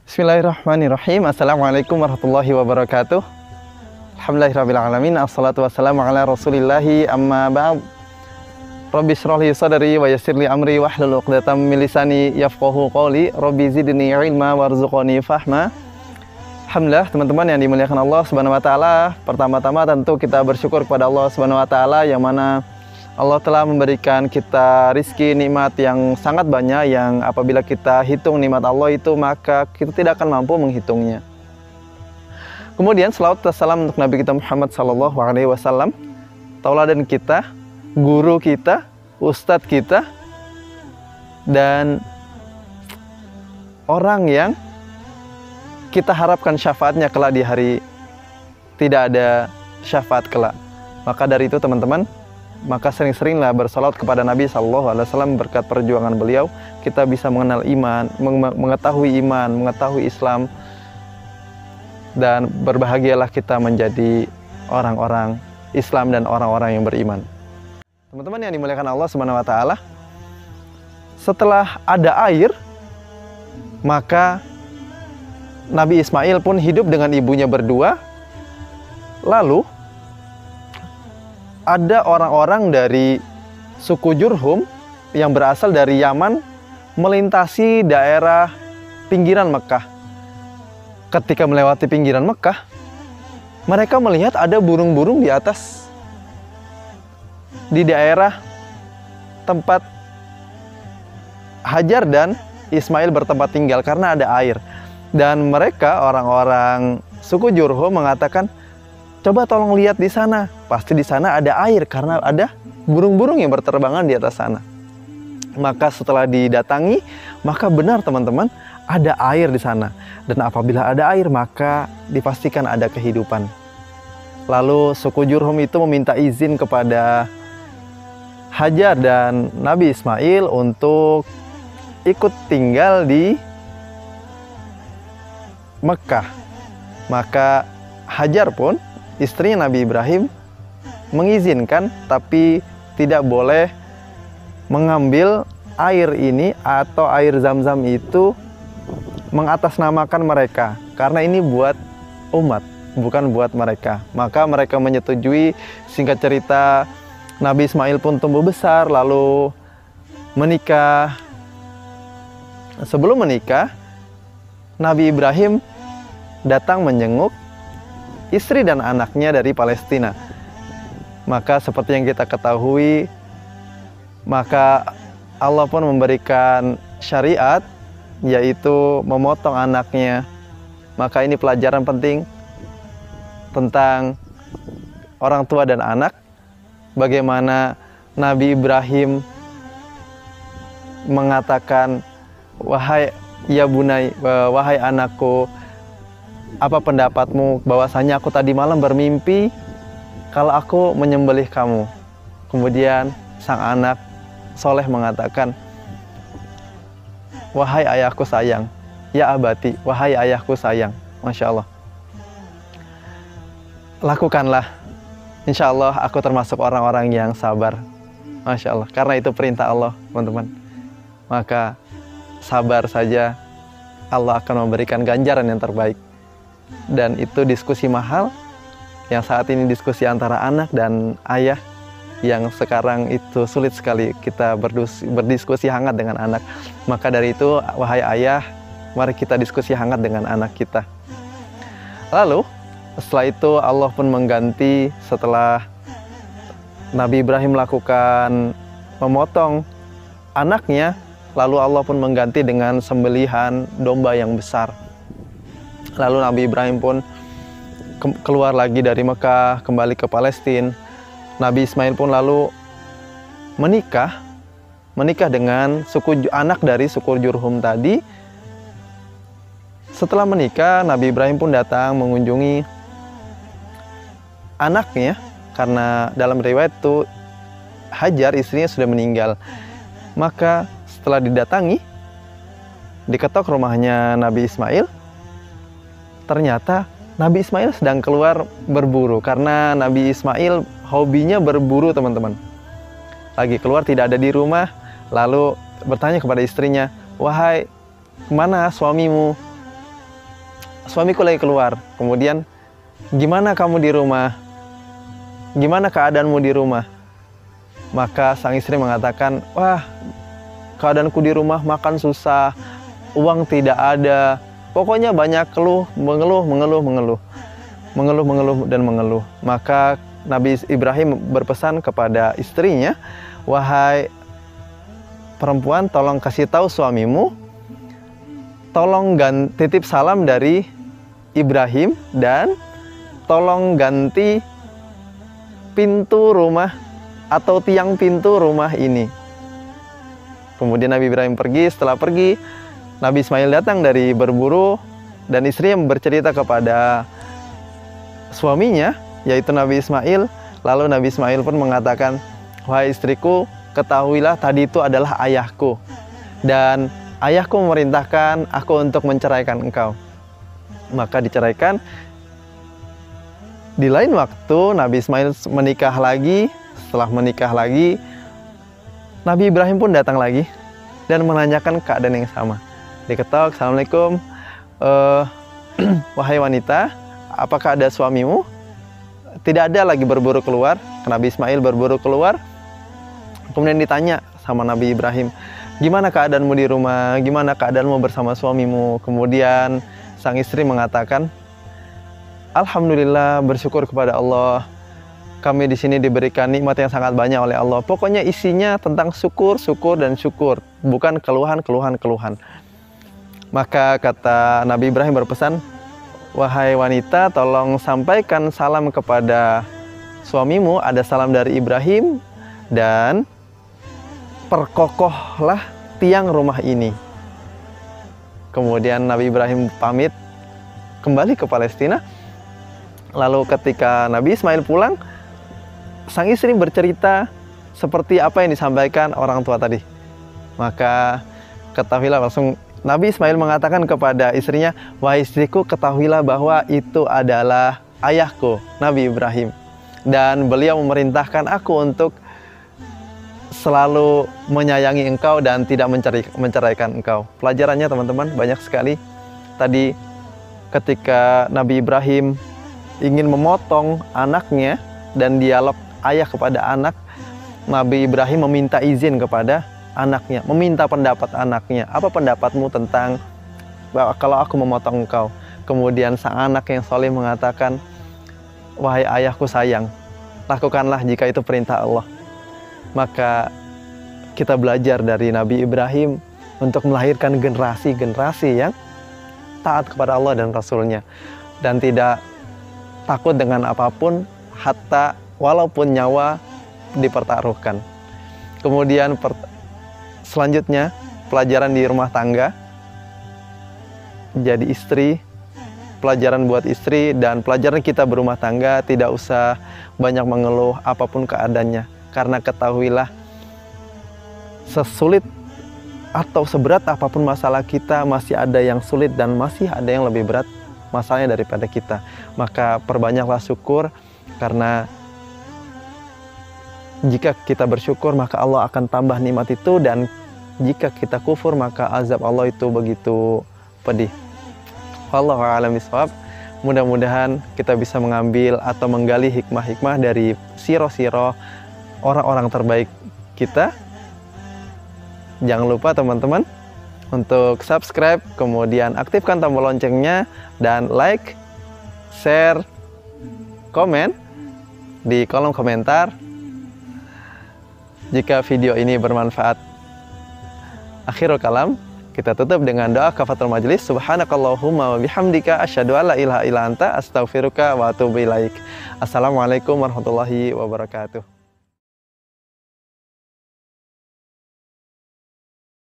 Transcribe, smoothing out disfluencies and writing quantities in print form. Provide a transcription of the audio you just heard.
Bismillahirrahmanirrahim. Assalamualaikum warahmatullahi wabarakatuh. Alhamdulillahirrahmanirrahim. Assalatu wassalamu ala rasulillahi amma ba'd. Rabbi shrah li sadri wa yassir li amri wahlul 'uqdatam min lisani yafqahu qawli. Rabbi zidni ilma warzuqni fahma. Alhamdulillah teman-teman yang dimuliakan Allah Subhanahu wa taala. Pertama-tama tentu kita bersyukur kepada Allah Subhanahu wa taala yang mana Allah telah memberikan kita rizki nikmat yang sangat banyak, yang apabila kita hitung nikmat Allah itu maka kita tidak akan mampu menghitungnya. Kemudian selawat dan salam untuk Nabi kita Muhammad sallallahu alaihi wasallam, tauladan kita, guru kita, ustadz kita, dan orang yang kita harapkan syafaatnya kelak di hari tidak ada syafaat kelak. Maka dari itu teman-teman, maka sering-seringlah bersalawat kepada Nabi Sallallahu Alaihi Wasallam. Berkat perjuangan beliau kita bisa mengenal iman, mengetahui Islam, dan berbahagialah kita menjadi orang-orang Islam dan orang-orang yang beriman. Teman-teman yang dimuliakan Allah Subhanahu Wa Taala, setelah ada air maka Nabi Ismail pun hidup dengan ibunya berdua. Lalu ada orang-orang dari suku Jurhum yang berasal dari Yaman melintasi daerah pinggiran Mekah. Ketika melewati pinggiran Mekah, mereka melihat ada burung-burung di atas, di daerah tempat Hajar dan Ismail bertempat tinggal karena ada air. Dan mereka, orang-orang suku Jurhum, mengatakan, coba tolong lihat di sana, pasti di sana ada air karena ada burung-burung yang berterbangan di atas sana. Maka setelah didatangi, maka benar teman-teman, ada air di sana. Dan apabila ada air, maka dipastikan ada kehidupan. Lalu suku Jurhum itu meminta izin kepada Hajar dan Nabi Ismail untuk ikut tinggal di Mekah. Maka Hajar pun, istrinya Nabi Ibrahim, mengizinkan, tapi tidak boleh mengambil air ini atau air Zam-Zam itu mengatasnamakan mereka, karena ini buat umat, bukan buat mereka. Maka mereka menyetujui. Singkat cerita, Nabi Ismail pun tumbuh besar lalu menikah. Sebelum menikah, Nabi Ibrahim datang menjenguk istri dan anaknya dari Palestina. Maka seperti yang kita ketahui, maka Allah pun memberikan syariat, yaitu memotong anaknya. Maka ini pelajaran penting tentang orang tua dan anak. Bagaimana Nabi Ibrahim mengatakan, wahai ya bunai, wahai anakku, apa pendapatmu bahwasanya aku tadi malam bermimpi kalau aku menyembelih kamu. Kemudian sang anak soleh mengatakan, wahai ayahku sayang, ya abati, wahai ayahku sayang. Masya Allah. Lakukanlah, insya Allah aku termasuk orang-orang yang sabar. Masya Allah, karena itu perintah Allah teman-teman. Maka sabar saja, Allah akan memberikan ganjaran yang terbaik. Dan itu diskusi mahal, yang saat ini diskusi antara anak dan ayah, yang sekarang itu sulit sekali kita berdiskusi hangat dengan anak. Maka dari itu, wahai ayah, mari kita diskusi hangat dengan anak kita. Lalu setelah itu Allah pun mengganti, setelah Nabi Ibrahim melakukan memotong anaknya, lalu Allah pun mengganti dengan sembelihan domba yang besar. Lalu Nabi Ibrahim pun keluar lagi dari Mekah, kembali ke Palestina. Nabi Ismail pun lalu menikah dengan anak dari suku Jurhum tadi. Setelah menikah, Nabi Ibrahim pun datang mengunjungi anaknya, karena dalam riwayat itu Hajar istrinya sudah meninggal. Maka setelah didatangi, diketok rumahnya Nabi Ismail, ternyata Nabi Ismail sedang keluar berburu, karena Nabi Ismail hobinya berburu teman-teman. Lagi keluar, tidak ada di rumah, lalu bertanya kepada istrinya, "Wahai, kemana suamimu?" "Suamiku lagi keluar." Kemudian, "Gimana kamu di rumah? Gimana keadaanmu di rumah?" Maka sang istri mengatakan, "Wah, keadaanku di rumah makan susah, uang tidak ada. Pokoknya banyak mengeluh. Maka Nabi Ibrahim berpesan kepada istrinya, "Wahai perempuan, tolong kasih tahu suamimu, tolong titip salam dari Ibrahim dan tolong ganti pintu rumah atau tiang pintu rumah ini." Kemudian Nabi Ibrahim pergi. Setelah pergi, Nabi Ismail datang dari berburu dan istrinya bercerita kepada suaminya, yaitu Nabi Ismail. Lalu Nabi Ismail pun mengatakan, "Wahai istriku, ketahuilah tadi itu adalah ayahku, dan ayahku memerintahkan aku untuk menceraikan engkau." Maka diceraikan. Di lain waktu Nabi Ismail menikah lagi. Setelah menikah lagi, Nabi Ibrahim pun datang lagi dan menanyakan keadaan yang sama. Diketok, "Assalamualaikum, wahai wanita, apakah ada suamimu?" Tidak ada, lagi berburu keluar. Nabi Ismail berburu keluar. Kemudian ditanya sama Nabi Ibrahim, "Gimana keadaanmu di rumah? Gimana keadaanmu bersama suamimu?" Kemudian sang istri mengatakan, "Alhamdulillah, bersyukur kepada Allah. Kami di sini diberikan nikmat yang sangat banyak oleh Allah." Pokoknya isinya tentang syukur, bukan keluhan. Maka kata Nabi Ibrahim berpesan, "Wahai wanita, tolong sampaikan salam kepada suamimu, ada salam dari Ibrahim, dan perkokohlah tiang rumah ini." Kemudian Nabi Ibrahim pamit kembali ke Palestina. Lalu ketika Nabi Ismail pulang, sang istri bercerita seperti apa yang disampaikan orang tua tadi. Maka ketahuilah, langsung Nabi Ismail mengatakan kepada istrinya, "Wahai istriku, ketahuilah bahwa itu adalah ayahku, Nabi Ibrahim. Dan beliau memerintahkan aku untuk selalu menyayangi engkau dan tidak menceraikan engkau." Pelajarannya teman-teman banyak sekali. Tadi ketika Nabi Ibrahim ingin memotong anaknya dan dialog ayah kepada anak, Nabi Ibrahim meminta izin kepada anaknya, meminta pendapat anaknya. "Apa pendapatmu tentang kalau aku memotong engkau?" Kemudian sang anak yang soleh mengatakan, "Wahai ayahku sayang, lakukanlah jika itu perintah Allah." Maka kita belajar dari Nabi Ibrahim untuk melahirkan generasi-generasi yang taat kepada Allah dan Rasulnya, dan tidak takut dengan apapun, hatta walaupun nyawa dipertaruhkan. Kemudian selanjutnya, pelajaran di rumah tangga, jadi istri, pelajaran buat istri, dan pelajaran kita berumah tangga, tidak usah banyak mengeluh apapun keadaannya. Karena ketahuilah, sesulit atau seberat apapun masalah kita, masih ada yang sulit dan masih ada yang lebih berat masalahnya daripada kita. Maka perbanyaklah syukur, karena jika kita bersyukur maka Allah akan tambah nikmat itu, dan jika kita kufur maka azab Allah itu begitu pedih. Wallahu a'lam bishawab. Mudah-mudahan kita bisa mengambil atau menggali hikmah-hikmah dari siro-siro orang-orang terbaik kita. Jangan lupa teman-teman untuk subscribe, kemudian aktifkan tombol loncengnya, dan like, share, komen di kolom komentar jika video ini bermanfaat. Akhirul kalam, kita tutup dengan doa kafatul majlis. Subhanakallahumma wa bihamdika asyhadu an la ilaha illa anta astaghfiruka wa atubu ilaik. Assalamualaikum warahmatullahi wabarakatuh.